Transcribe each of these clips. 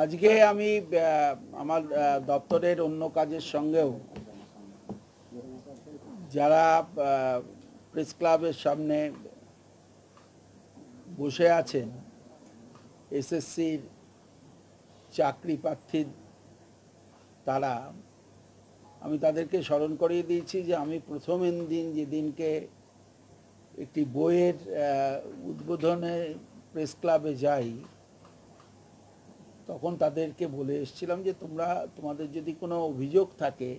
আজকে আমি আমার দপ্তরের অন্য কাজের সঙ্গেও যারা প্রেস ক্লাবের সামনে বসে আছেন এসএসসির চাকরি প্রার্থী তারা, আমি তাদেরকে স্মরণ করিয়ে দিয়েছি যে আমি প্রথম দিন যেদিনকে একটি বইয়ের উদ্বোধনে প্রেস ক্লাবে যাই তখন তাদেরকে বলে এসেছিলাম যে তোমাদের যদি কোনো অভিযোগ থাকে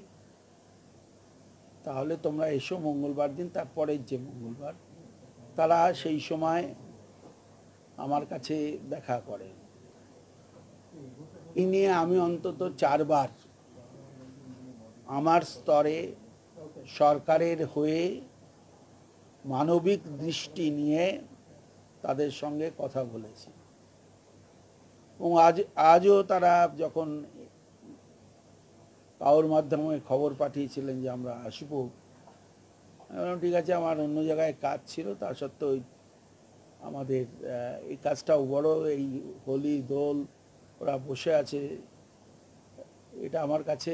তাহলে তোমরা এসো মঙ্গলবার দিন, তারপরের যে মঙ্গলবার। তারা সেই সময় আমার কাছে দেখা করে। এই নিয়ে আমি অন্তত 4 বার আমার স্তরে সরকারের হয়ে মানবিক দৃষ্টি নিয়ে তাদের সঙ্গে কথা বলেছি এবং আজও তারা যখন কারোর মাধ্যমে খবর পাঠিয়েছিলেন যে আমরা আসবো, ঠিক আছে, আমার অন্য জায়গায় কাজ ছিল, তা সত্ত্বেও আমাদের এই কাজটাও বড়, এই হোলি দোল ওরা বসে আছে, এটা আমার কাছে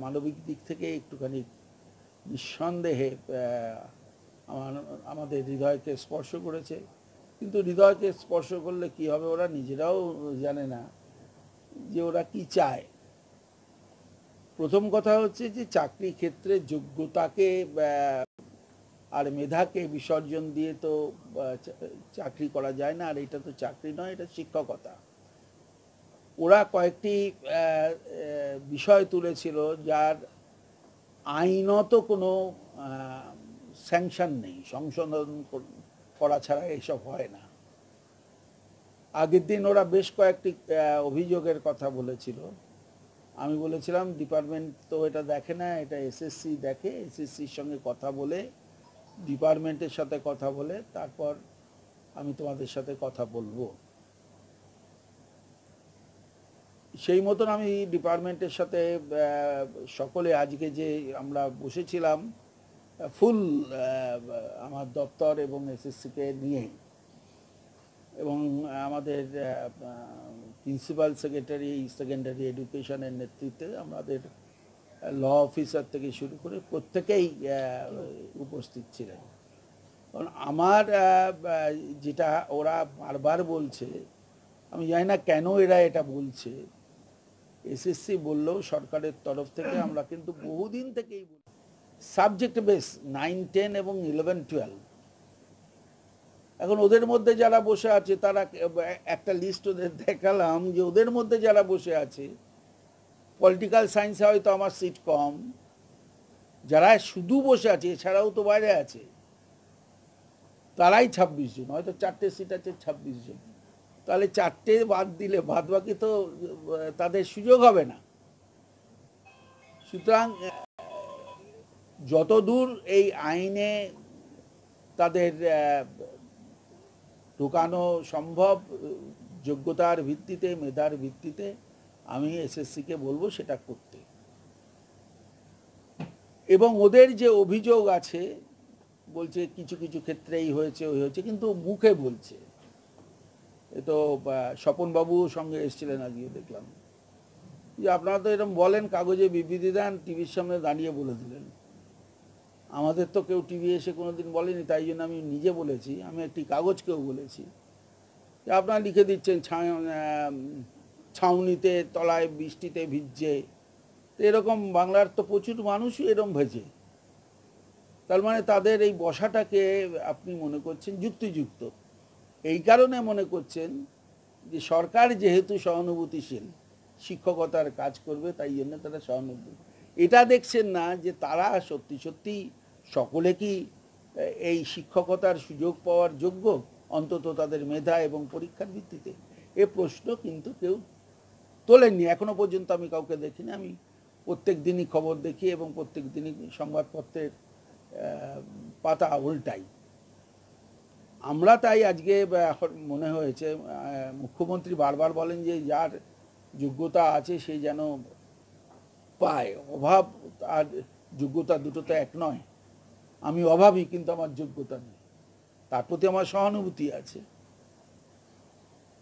মানবিক দিক থেকে একটুখানি নিঃসন্দেহে আমাদের হৃদয়কে স্পর্শ করেছে। কিন্তু হৃদয়কে স্পর্শ করলে কি হবে, ওরা নিজেরাও জানে না যে ওরা কি চায়। প্রথম কথা হচ্ছে যে চাকরি ক্ষেত্রে যোগ্যতাকে আর মেধাকে বিসর্জন দিয়ে তো চাকরি করা যায় না, আর এটা তো চাকরি নয়, এটা শিক্ষকতা। ওরা কয়েকটি বিষয় তুলেছিল যার আইনত কোনো স্যাংশন নেই, সংশোধন করা ছাড়া এসব হয় না। আগের দিন ওরা বেশ কয়েকটি অভিযোগের কথা বলেছিল। আমি বলেছিলাম ডিপার্টমেন্ট তো এটা দেখে না, এটা এসএসসি দেখে, এসএসসির সঙ্গে কথা বলে, ডিপার্টমেন্টের সাথে কথা বলে তারপর আমি তোমাদের সাথে কথা বলবো। সেই মতন আমি ডিপার্টমেন্টের সাথে সকলে আজকে যে আমরা বসেছিলাম ফুল আমার দপ্তর এবং এসএসসিকে নিয়ে, এবং আমাদের প্রিন্সিপাল সেক্রেটারি সেকেন্ডারি এডুকেশনের নেতৃত্বে আমাদের ল অফিসার থেকে শুরু করে প্রত্যেকেই উপস্থিত ছিলেন। কারণ আমার যেটা ওরা বারবার বলছে, আমি জানি না কেন এরা এটা বলছে, এসএসসি বললেও সরকারের তরফ থেকে আমরা কিন্তু বহুদিন থেকেই সাবজেক্ট বেস 9, 10 এবং 11, 12। এখন ওদের মধ্যে যারা বসে আছে তারা একটা লিস্ট ওদের দেখালাম যে ওদের মধ্যে যারা বসে আছে পলিটিক্যাল সায়েন্সে হয়তো আমার সিট কম, যারা শুধু বসে আছে এছাড়াও তো বাইরে আছে তারাই 26 জন, হয়তো 4টে সিট আছে 26 জন, তাহলে 4টে বাদ দিলে বাদ বাকি তো তাদের সুযোগ হবে না। সুতরাং যতদূর এই আইনে তাদের ঢোকানো সম্ভব যোগ্যতার ভিত্তিতে, মেধার ভিত্তিতে, আমি এসএসসিকে বলবো সেটা করতে। এবং ওদের যে অভিযোগ আছে, বলছে কিছু কিছু ক্ষেত্রেই হয়েছে, ওই হয়েছে, কিন্তু মুখে বলছে। এ তো স্বপনবাবুর সঙ্গে এসেছিলেন আজকে, দেখলাম যে আপনারা তো এরকম বলেন, কাগজে বিবৃতি দেন, টিভির সামনে দাঁড়িয়ে বলে দিলেন। আমাদের তো কেউ টিভি এসে কোনোদিন বলেনি, তাই জন্য আমি নিজে বলেছি, আমি একটি কাগজকেও বলেছি যে আপনারা লিখে দিচ্ছেন ছাউনিতে তলায় বৃষ্টিতে ভিজছে, তো এরকম বাংলার তো প্রচুর মানুষই এরকম ভেজে। তার মানে তাদের এই বসাটাকে আপনি মনে করছেন যুক্তিযুক্ত, এই কারণে মনে করছেন যে সরকার যেহেতু সহানুভূতিশীল, শিক্ষকতার কাজ করবে, তাই জন্য তারা সহানুভূতি। এটা দেখছেন না যে তারা সত্যি সত্যি সকলে কি এই শিক্ষকতার সুযোগ পাওয়ার যোগ্য, অন্তত তাদের মেধা এবং পরীক্ষার ভিত্তিতে? এ প্রশ্ন কিন্তু কেউ তোলেননি এখনো পর্যন্ত, আমি কাউকে দেখিনি। আমি প্রত্যেক দিনই খবর দেখি এবং প্রত্যেক দিনই সংবাদপত্রের পাতা উল্টাই। আমরা তাই আজকে মনে হয়েছে, মুখ্যমন্ত্রী বারবার বলেন যে যার যোগ্যতা আছে সেই যেন পায়, অভাব আর যোগ্যতা দুটো তো এক নয়। আমি অভাবী কিন্তু আমার যোগ্যতা নেই, তার প্রতি আমার সহানুভূতি আছে।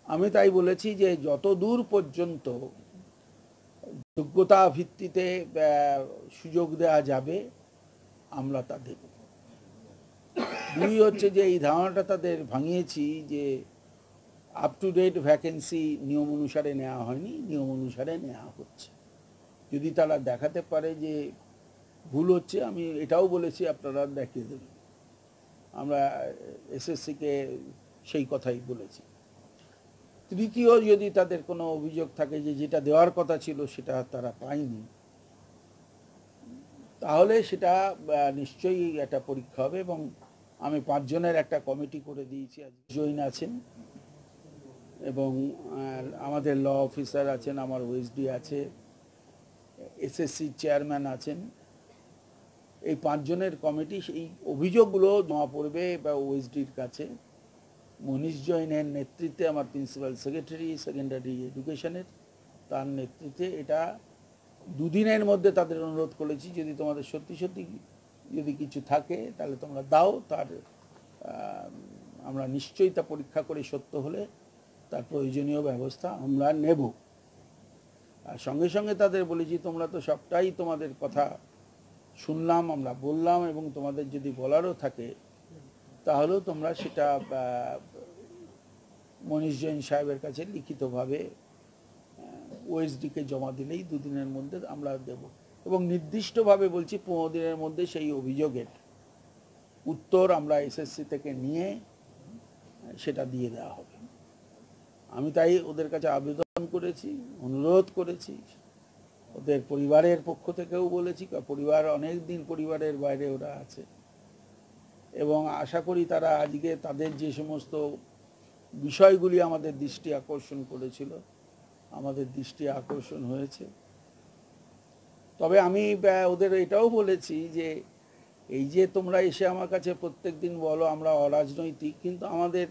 আমি তাই বলেছি যে যত দূর পর্যন্ত যোগ্যতা ভিত্তিতে সুযোগ দেওয়া যাবে আমরা তা দেব। দুই হচ্ছে যে এই ধারণাটা তাদের ভাঙিয়েছি যে আপ টু ডেট ভ্যাকেন্সি নিয়ম অনুসারে নেওয়া হয়নি, নিয়ম অনুসারে নেওয়া হচ্ছে। যদি তারা দেখাতে পারে যে ভুল হচ্ছে, আমি এটাও বলেছি আপনারা দেখিয়ে দেবেন। আমরা এসএসসিকে সেই কথাই বলেছি। তৃতীয়, যদি তাদের কোনো অভিযোগ থাকে যে যেটা দেওয়ার কথা ছিল সেটা তারা পায়নি, তাহলে সেটা নিশ্চয়ই একটা পরীক্ষা হবে। এবং আমি 5 জনের একটা কমিটি করে দিয়েছি, জয়েন আছেন এবং আমাদের ল অফিসার আছেন, আমার ওএসডি আছে, এসএসসি চেয়ারম্যান আছেন। এই 5 জনের কমিটি এই অভিযোগগুলো জমা পড়বে বা ওএসডির কাছে। মনীষ জৈনের নেতৃত্বে, আমার প্রিন্সিপাল সেক্রেটারি সেকেন্ডারি এডুকেশনের, তার নেতৃত্বে এটা 2 দিনের মধ্যে তাদের অনুরোধ করেছি, যদি তোমাদের সত্যি সত্যি যদি কিছু থাকে তাহলে তোমরা দাও, তার আমরা নিশ্চয়ই তা পরীক্ষা করে সত্য হলে তার প্রয়োজনীয় ব্যবস্থা আমরা নেব। আর সঙ্গে সঙ্গে তাদের বলেছি তোমরা তো সবটাই তোমাদের কথা শুনলাম, আমরা বললাম, এবং তোমাদের যদি বলারও থাকে তাহলেও তোমরা সেটা মনীষ জৈন সাহেবের কাছে লিখিতভাবে ওএসডিকে জমা দিলেই 2 দিনের মধ্যে আমরা দেব। এবং নির্দিষ্টভাবে বলছি 15 দিনের মধ্যে সেই অভিযোগের উত্তর আমরা এসএসসি থেকে নিয়ে সেটা দিয়ে দেওয়া হবে। আমি তাই ওদের কাছে আবেদন করেছি, অনুরোধ করেছি, ওদের পরিবারের পক্ষ থেকেও বলেছি, পরিবার অনেক দিন পরিবারের বাইরে ওরা আছে, এবং আশা করি তারা আজকে তাদের যে সমস্ত বিষয়গুলি আমাদের দৃষ্টি আকর্ষণ করেছিল, আমাদের দৃষ্টি আকর্ষণ হয়েছে। তবে আমি ওদের এটাও বলেছি যে এই যে তোমরা এসে আমার কাছে প্রত্যেক দিন বলো আমরা অরাজনৈতিক, কিন্তু আমাদের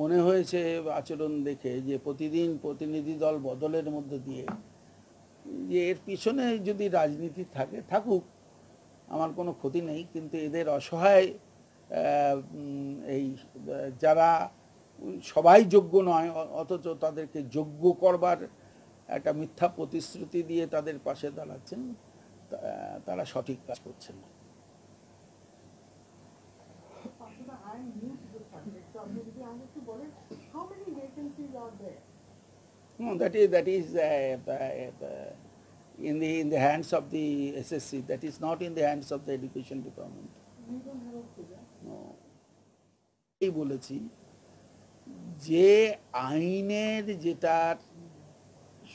মনে হয়েছে আচরণ দেখে যে প্রতিদিন প্রতিনিধি দল বদলের মধ্যে দিয়ে যে এর পিছনে যদি রাজনীতি থাকে, থাকুক, আমার কোনো ক্ষতি নেই, কিন্তু এদের অসহায় এই যারা সবাই যোগ্য নয় অথচ তাদেরকে যোগ্য করবার একটা মিথ্যা প্রতিশ্রুতি দিয়ে তাদের পাশে দাঁড়াচ্ছেন, তারা সঠিক কাজ করছেন না। No, that is in the hands of the SSC. That is not in the hands of the education department. No. এই বলেছি যে আইনের যেটা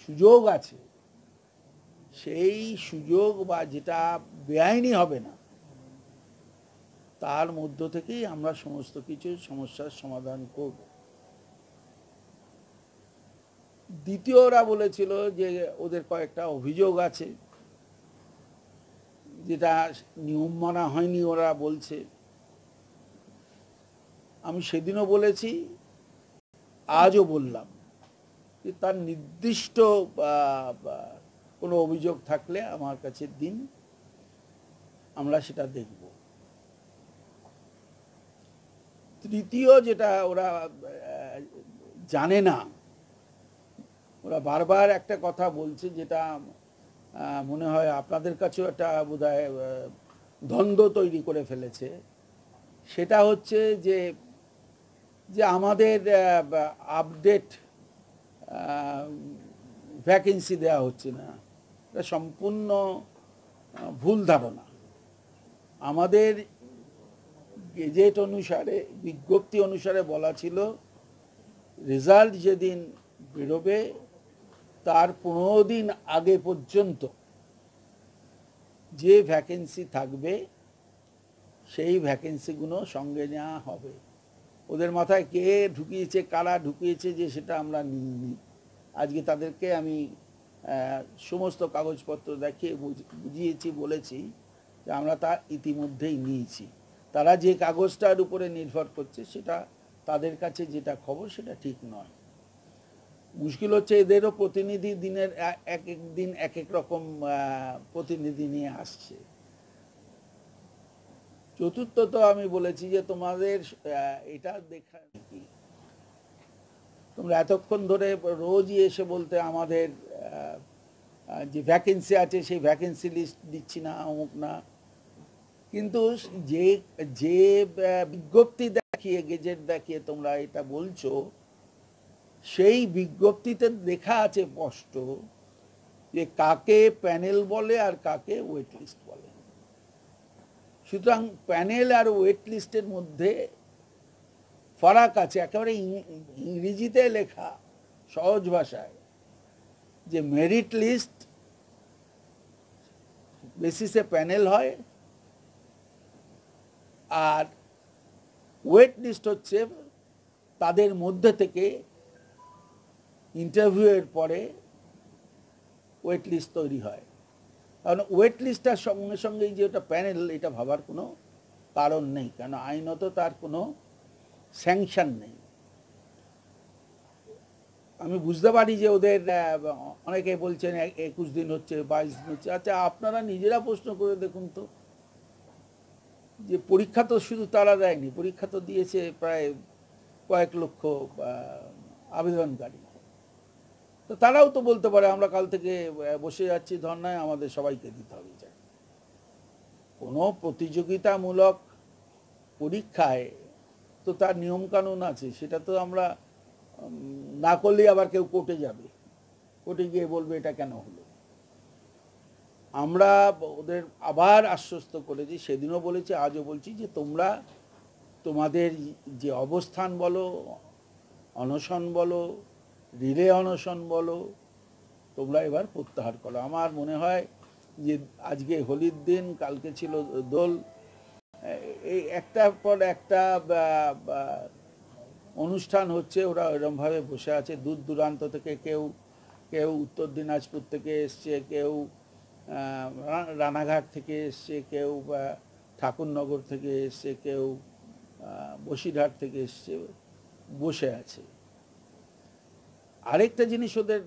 সুযোগ আছে সেই সুযোগ বা যেটা বেআইনি হবে না তার মধ্য থেকেই আমরা সমস্ত কিছু সমস্যার সমাধান করব। দ্বিতীয়, ওরা বলেছিল যে ওদের কয়েকটা অভিযোগ আছে যেটা নিয়ম মানা হয়নি ওরা বলছে। আমি সেদিনও বলেছি, আজও বললাম যে তার নির্দিষ্ট কোনো অভিযোগ থাকলে আমার কাছে দিন, আমরা সেটা দেখব। তৃতীয়, যেটা ওরা জানে না, ওরা বারবার একটা কথা বলছে যেটা মনে হয় আপনাদের কাছেও একটা বোধহয় দ্বন্দ্ব তৈরি করে ফেলেছে, সেটা হচ্ছে যে আমাদের আপডেট ভ্যাকেন্সি দেওয়া হচ্ছে না। এটা সম্পূর্ণ ভুল ধারণা। আমাদের গেজেট অনুসারে, বিজ্ঞপ্তি অনুসারে বলা ছিল রেজাল্ট যেদিন বেরোবে তার 15 দিন আগে পর্যন্ত যে ভ্যাকেন্সি থাকবে সেই ভ্যাকেন্সিগুলো সঙ্গে নেওয়া হবে। ওদের মাথায় কে ঢুকিয়েছে, কারা ঢুকিয়েছে যে সেটা আমরা নিইনি। আজকে তাদেরকে আমি সমস্ত কাগজপত্র দেখিয়ে বুঝিয়েছি, বলেছি যে আমরা তা ইতিমধ্যেই নিয়েছি। তারা যে কাগজটার উপরে নির্ভর করছে সেটা তাদের কাছে যেটা খবর সেটা ঠিক নয়। মুশকিল হচ্ছে এদেরও প্রতিনিধি দিনের এক এক দিন এক এক রকম প্রতিনিধি নিয়ে আসছে। চতুর্থত আমি বলেছি যে তোমাদের এটা দেখা কি তোমরা এতক্ষণ ধরে রোজই এসে বলতে আমাদের যে ভ্যাকেন্সি আছে সেই ভ্যাকেন্সি লিস্ট দিচ্ছি না, অমুক না। কিন্তু যে যে বিজ্ঞপ্তি দেখিয়ে, গেজেট দেখিয়ে তোমরা এটা বলছো, সেই বিজ্ঞপ্তিতে লেখা আছে স্পষ্ট যে কাকে প্যানেল বলে আর কাকে ওয়েট লিস্ট বলে। সুতরাং প্যানেল আর ওয়েট লিস্টের মধ্যে ফারাক আছে। একেবারে ইংরেজিতে লেখা, সহজ ভাষায়, যে মেরিট লিস্ট বেসিসে প্যানেল হয়, আর ওয়েট লিস্ট হচ্ছে তাদের মধ্যে থেকে ইন্টারভিউয়ের পরে ওয়েট লিস্ট তৈরি হয়। কারণ ওয়েট লিস্টটার সঙ্গে সঙ্গে যে ওটা প্যানেল, এটা ভাবার কোনো কারণ নেই, কারণ আইনত তার কোনো স্যাংশন নেই। আমি বুঝতে পারি যে ওদের অনেকে বলছেন 21 দিন হচ্ছে, 22 দিন হচ্ছে। আচ্ছা, আপনারা নিজেরা প্রশ্ন করে দেখুন তো, যে পরীক্ষা তো শুধু তারা দেয়নি, পরীক্ষা তো দিয়েছে প্রায় কয়েক লক্ষ আবেদনকারী। তো তারাও তো বলতে পারে আমরা কাল থেকে বসে যাচ্ছি ধর্নায়, আমাদের সবাইকে দিতে হবে। কোনো প্রতিযোগিতামূলক পরীক্ষায় তো তার নিয়মকানুন আছে, সেটা তো আমরা না করলে আবার কেউ কোর্টে যাবে, কোর্টে গিয়ে বলবে এটা কেন হলো। আমরা ওদের আবার আশ্বস্ত করেছি, সেদিনও বলেছি, আজও বলছি, যে তোমরা তোমাদের যে অবস্থান বলো, অনশন বলো, রিলে অনশন বলো, তোমরা এবার প্রত্যাহার করো। আমার মনে হয় যে আজকে হোলির দিন, কালকে ছিল দোল, এই একটার পর একটা অনুষ্ঠান হচ্ছে, ওরা এরমভাবে বসে আছে। দূর দূরান্ত থেকে কেউ কেউ উত্তর দিনাজপুর থেকে এসছে, কেউ রানাঘাট থেকে এসছে, কেউ ঠাকুরনগর থেকে এসছে, কেউ বসিরহাট থেকে এসছে, বসে আছে। আরেকটা জিনিস ওদের